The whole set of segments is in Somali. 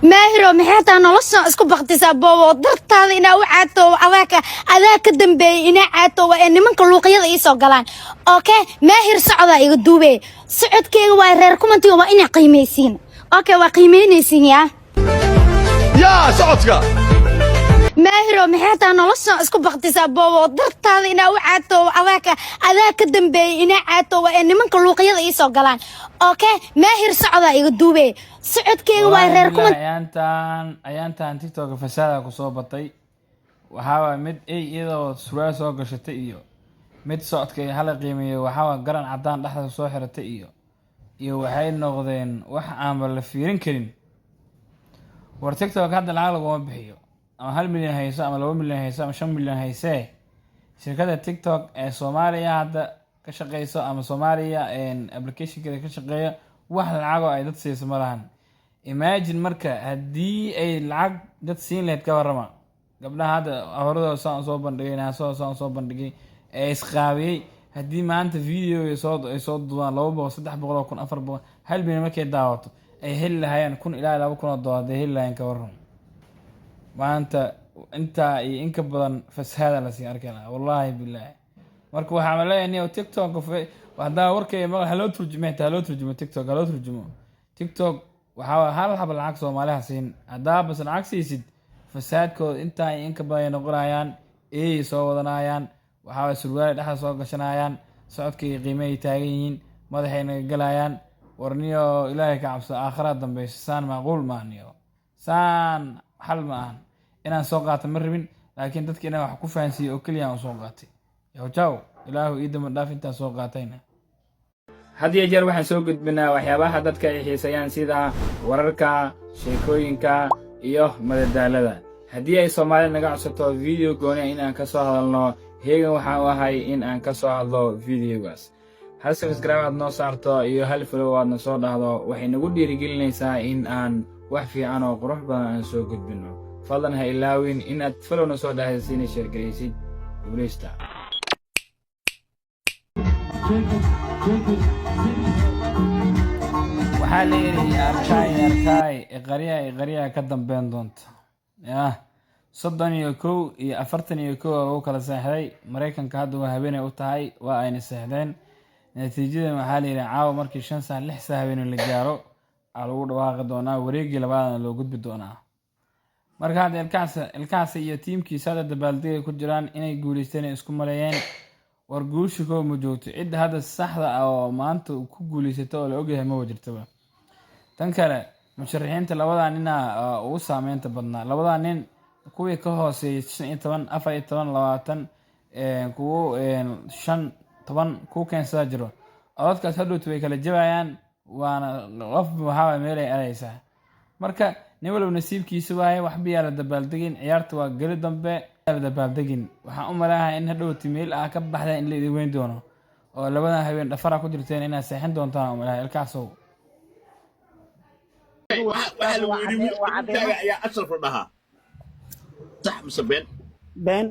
ماهر محيط أنا لسه أسكب اغتساب ودرت هذه إنا وعدته أذاك الدنبي إنا عدته وإني من كل قيادة إيسو قلان أوكي ماهر سعودة يقدوبي سعود كي ويريركم أنتي وإنا قيميسين أوكي وقيمينيسين يا سعودك ماهر محيط أنا لسه أسكب اغتساب ودرت هذه إنا وعدته أذاك الدنبي إنا عدته وإني من كل قيادة إيسو قلان أوكي ماهر سعودة يقدوبي سعود كي ويريركم ayaantan tiktok fasada ku soo batay waxa mid iyadoo suraa soo gashatay iyo mid socodkay hal qiimeeyo waxa garan cadaan dhaxda soo xiratay iyo waxay noqdeen wax aan la fiirin karin war tiktok hadda lacag lagu bixiyo ama 1 milyan hayso ama 2 milyan hayso ama 5 milyan hayse shirkadda tiktok ee Soomaaliya hadda ka shaqeyso ama Soomaaliya application-keeda ka shaqeeyo wax lacag oo ay dad siiso malahan imagine marka haddii ay lacag dad siin lahayd ka warrama gabdhaha hadda horadooda soo bandhigay soo bandhigay ee isqaabiyay haddii maanta video ay soo duubaan 200 300 kun 400 hal bilyan markay daawato ay heli lahayeen 1000 ilaa 2000 dollar ay heli lahayeen ka warram maanta inta iyo in ka badan fasahada la sii arkayna wallahi billahi marka waxa la leeyahay tiktok waxa warkay ma halo turjumo tiktok waxa hal hab lacag Soomaaliya siin hadaa bas lacag siisid fasaadkooda inta in ka badan noqonayaan ee soo wadanayaan waxa surwaal dhaxa soo gashanayaan socodkii qiimeey taagan yihiin madaxayna galayaan warniyo ilaahay ka cabso aakhirada dambe saan macquul maaniyo saan hal maan inaan soo qaato ma rabin laakiin dadka inay wax ku fahansiyo oo kaliya aan soo qaatay jaw ilaahu idama dhaaf inta soo qaatayna hadii jeer waxaan soo gudbinaa waxyaabaha dadka ay xiiseeyaan sida wararka sheekooyinka iyo madadaalada haddii ay Soomaali naga codsato video gooni in aan ka soo hadalno heegan waxa uu ahay in aan ka soo hadlo videogaas hal subscribe aad noo saarto iyo hal follow aad noo soo dhahdo waxay nagu dhiirigelinaysaa in aan wax fiican oo qurux badan aan soo gudbino fadlan ha ilaawin in aad follow noo soo dhahaysiin share gareysid guuleysta waxaa la yidhi arkay qariya ka dambeyn doonta ya 31 iyo 41 oo kala saxday Mareykanka hadda waa habeenay u tahay waa ayna saxdeen natiijada waxaa la yidhi caawa markii 5 saac 6 saac habeen la gaaro lagu dhawaaqi doonaa wareegii labaadna loo gudbi doonaa marka hadda ilkaas iyo tiimkiisa hadda dabaaldegay ku jiraan inay guuleysteen isku maleeyeen war guushigoo ma joogto cid hadda saxda ah oo maanta ku guuleysato oo la ogyahay ma wajirtaba tan kale musharaxiinta labada nin oo saameynta badnaa labada nin kuwii ka hooseeyay 15 14 20 kuwa 5 ku keensa jiro codadkaas hadhow way kala jabayaan waana qof waxa meel ay araysaa marka nin walba nasiibkiisa waaye wax biya la dabaaldegin ciyaarta waa gali dambe la dabaaldegin waxaan u maleeyahay in hadhow timeel ka baxday in la idin weyn doono oo labada habeen dhafara ku jirteen inay seexin doontaan oo maleeyahay ilkaasow waxa la weydiiyay wiilkaaga ayaa asal fadhaha sax musabeen been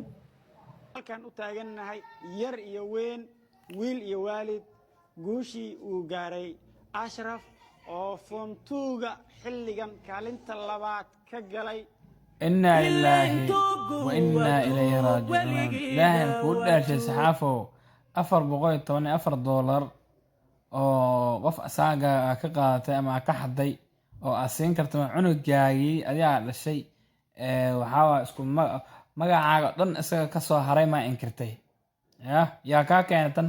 halkan u taaganahay yar iyo weyn wiil iyo waalid guushii uu gaaray Ashraf oo form 2ga xilligan kaalinta labaad ka galay inna lillahi wa inna ilayhi raaji'uun ilaahay ku dhaashay saxaafo $414 oo qof asaaga ka qaadatay ama ka xaday oo asiin karta cunugaagii adiga dhashay waxa isku magacaaga dhan isaga ka soo haray ma inkirtay ya ka keentan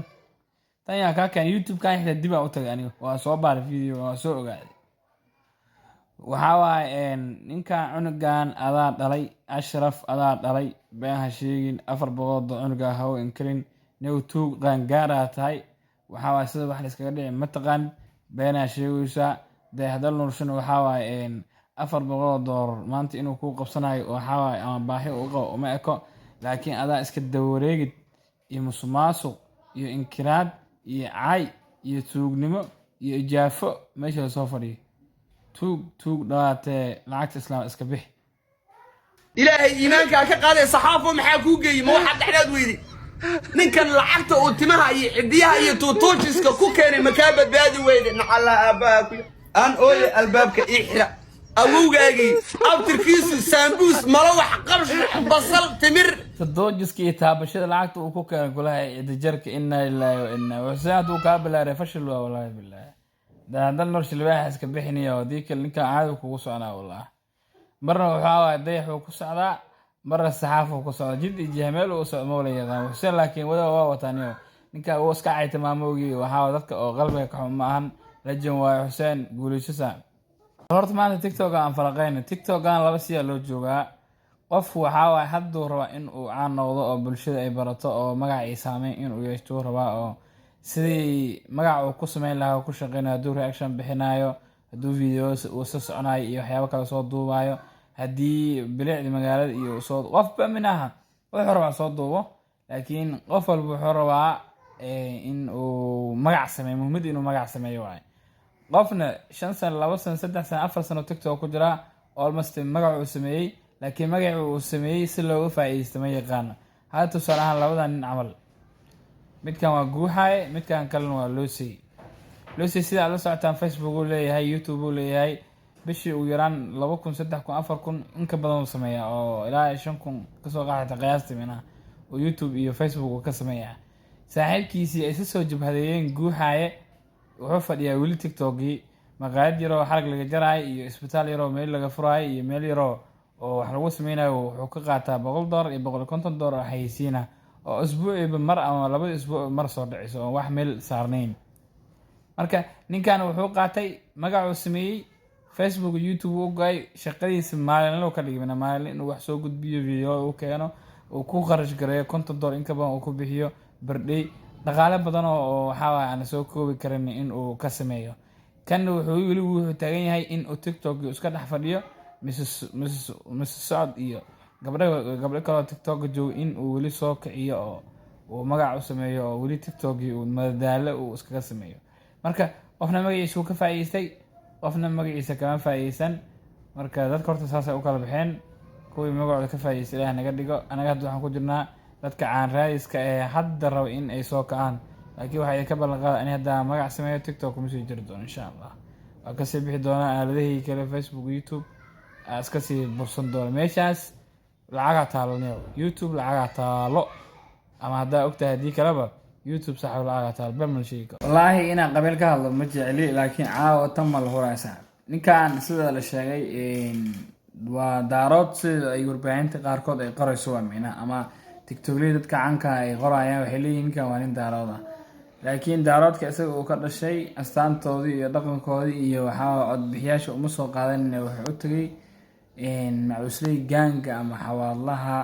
tan yaa ka keen YouTube ka xigta dib u tagay aniga waa soo baar video waa soo ogaaday waxa ninka cunugan adaa dhalay Ashraf adaa dhalay baaha sheegin 400 cunuga haw inkirin new tuug qaangaara tahay waxa sida wax la iskaga dhicin ma taqaan baaha sheegaysa hadal nurshan waxa $400 maanta inuu ku qabsanayo waxa ama baahi u qabo ma eko laakiin adaa iska dawareegid iyo musuqmaasuq iyo inkiraad iyo cay iyo tuugnimo iyo jaafo meesha soo fadhiyo tuug dhaatay lacagta islaam iska bix ilaahay iimaanka ka qaaday saxaafo maxaa ku geeyay ma waxa dhaxlaad weeydi ninkan lacagta oo timaha iyo cidiyaha iyo tuutuujiska ku keenay makaa badbaadi weeydi naxalla aabaaku aan ooye albaabka ixira awowgaagii abtirkiisu saambuus malawax qabsh basal timir sadoojiska iyo taabashada lacagta uu ku keenay golaha ciidajarka inna lillahi wa inna xuseen hadduu kaa bilaaray fashil waa wallaahi bilaahi daadal nolosha libaaxa iska bixinaya haddii kale ninkan caadi kugu socnaa wallaahi marna waxaa waaye dayaxuu ku socdaa marna saxaafuu ku socdaa jid iyo jahmeel uu socdo ma wala yaqaan xuseen laakiin wada waa wataaniyo ninka uu iska cayta maamowgii waxaa dadka oo qalbiga ka xun ma ahan lajan waaye xuseen guulayshasa horta maanta tiktok aan falaqayna tiktok aan laba siyaa loo joogaa qof waxaa waaye hadduu rabaa in uu caan noqdo oo bulshada ay barato oo magac ay saameyn inuu yeeshtuu rabaa oo sidii magac uu ku sameyn lahaa ku shaqeynayo hadduu reaction bixinayo hadduu videos uu soo soconayo iyo waxyaabo kale soo duubayo haddii bilicda magaalada iyo soo qofba minaha wuxuu rabaa soo duubo laakiin qof walba wuxuu rabaa in uu magac sameeyo muhiimada inuu magac sameeyo waaye qofna 5 sano 2 sano 3 sano 4 sano tiktok ku jira almost magac uu sameeyey laakiin magaca uu sameeyey si looga faa'iideysto ma yaqaan hada tusaale ahaan labadan nin camal midkan waa guuxaye midkan kalena waa loosay sida aad la socotaan Facebook uu leeyahay YouTube uu leeyahay bishii uu yaraan 2000 3000 4000 in ka badan uu sameeyaa oo ilaa 5000 kasoo qaxayta qiyaastii mina oo YouTube iyo Facebook uu ka sameeyaa saaxiibkiisii ay soo jabhadeeyeen guuxaye wuxuu fadhiyaa weli tiktokii maqaayad yaroo xarag laga jaraay iyo isbitaal yaroo meel laga furaay iyo meel yaroo oo wax lagu sameynayo wuxuu ka qaataa $100 iyo $150 xayisiina oo isbuuciiba mar ama 2 isbuuc mar soo dhiciso oo wax meel saarnayn marka ninkan wuxuu qaatay magac uu sameeyey Facebook iyo YouTube uu gaay shaqadiisa maalinle ka dhigay maalinle inuu wax soo gudbiyo video uu keeno uu ku kharash gareeyo $50 in ka badan uu ku bixiyo birthday dhaqaale badan oo waxa aan soo koobi karin in uu ka sameeyo kan wuxuu taagan yahay in uu TikTok iska dhex fadhiyo Mrs. Saad iyo gabdho kale TikTok joogo in uu weli soo kiciyo oo uu magac u sameeyo oo weli TikTok uu madadaalo uu iska sameeyo marka qofna magaciisa ka faa'iideystay qofna magaciisa kama faa'iideysan marka dadka horta saas ay u kala baxeen kuwii magacooda ka faa'iideystay Ilaahay naga dhigo anaga hadda waxaan ku jirnaa dadka caan raadiska ee hadda rabo in ay soo kacaan laakiin waxa ay ka ballan qaadaan in hadda magac sameeyo TikTok kuma sii jiri doono insha Allah waa ka sii bixi doona aaladihii kale Facebook YouTube iska sii bursan doona meeshaas lacag taalo YouTube lacag taalo ama hadda ogtahay hadii kaleba YouTube sax lacag taalo bal sheeko wallahi ina qabiil ka hadlo ma jeceli laakiin caawa tamal horaysa ninkan sida la sheegay waa daarood sida ay warbaahinta qaarkood ay qorayso waamina ama TikTok dadka caanka ay qorayaan waxay leeyihiin ninkan waa nin daarood ah laakiin daaroodka isaga uu ka dhashay astaantoodii iyo dhaqankoodii iyo waxa cod bixiyaasha uma soo qaadan wuxuu u tagay macusley gaanga ama xawaalaha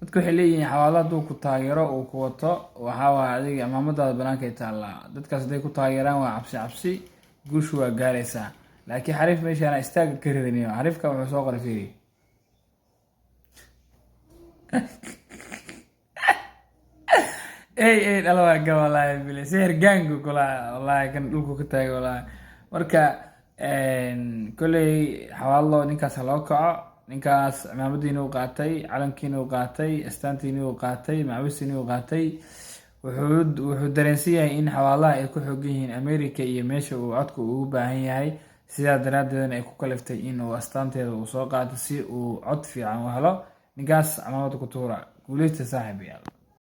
dadku waxay leeyihiin xawaalaha hadduu ku taageero uu ku wato waxa waa adiga amaamadaada banaanka ay taallaa dadkaas hadday ku taageeraan waa cabsi guushu waa gaaraysaa laakiin xariif meeshaan istaaga ka ridanayo xariifka wuxuu soo qoray fiiri ay dhalwa gawalaay bile sihir gaangu kula wallahi kan dhulku ka taagay wallahi marka kulay xawaalo ninkaas loo kaco ninkaas cimaamadiina uu qaatay calankiina uu qaatay astaantiina uu qaatay macwiisiina uu qaatay wuxuu dareensan yahay in xawaalaha ay ku xoog yihiin America iyo meesha uu codku ugu baahan yahay sidaa daraadeedna ay ku kaliftay in uu astaanteeda uu soo qaato si uu cod fiican u helo ninkaas cimaamada ku tuura guulaysta saaxiib yaal